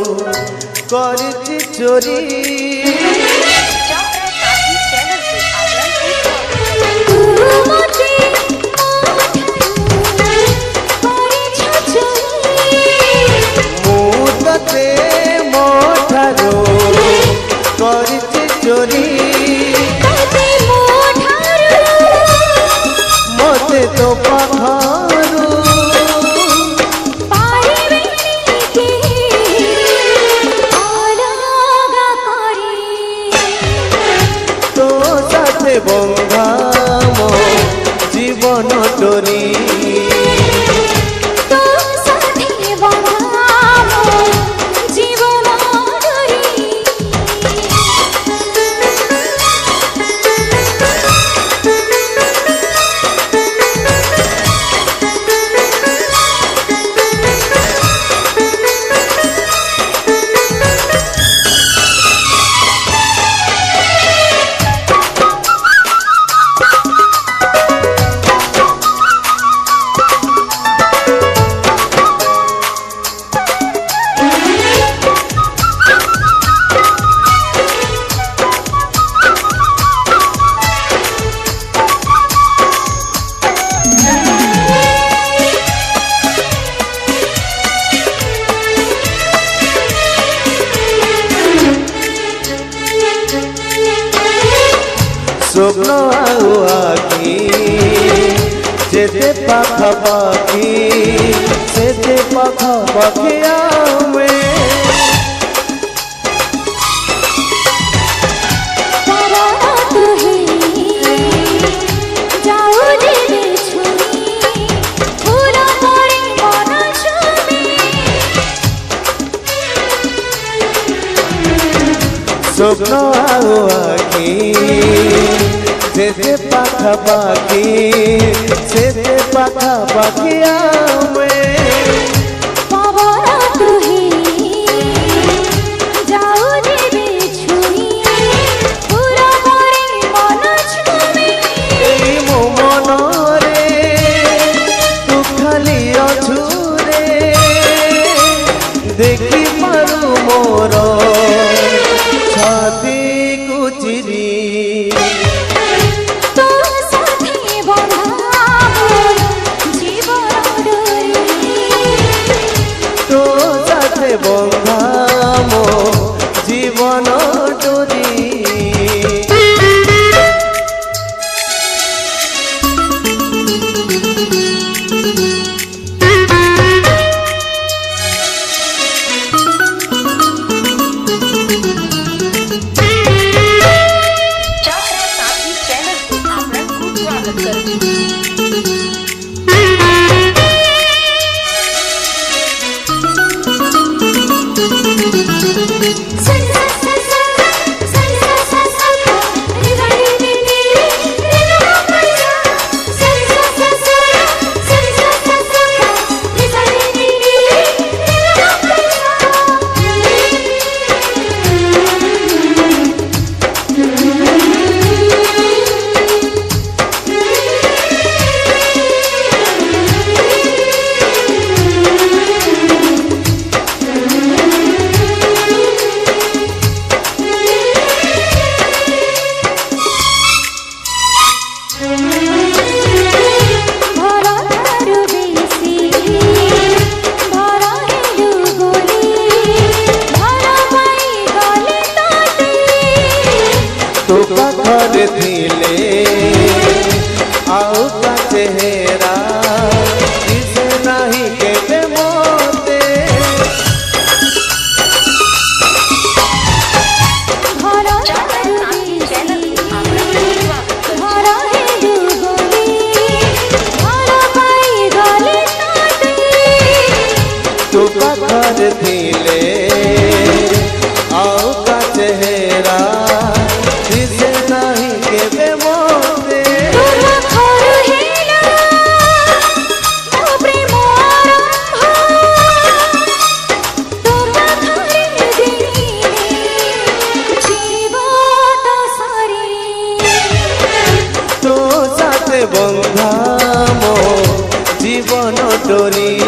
करती चोरी मुदते मोठारो करती चोरी मते तो पाखारू तो साथे बंधा मो जीवन डोरी स्वप्न आउ आखि जेते पाखापाखि सेते पाखापाखि आमे स्वप्न आउ आखि जेते पाखापाखि सेते पाखापाखि आमे मो मनरे तू खाली अछुरे देखी पारू मोर छाती कुचिरी बंधा मो जीवन डोरी तो पाखर थिले आउ का चेहरा इसे नहीं केबे मोते तो पाखर थिले आउ का चेहरा नहीं केबे मोते बंधा मो जीवन डोरी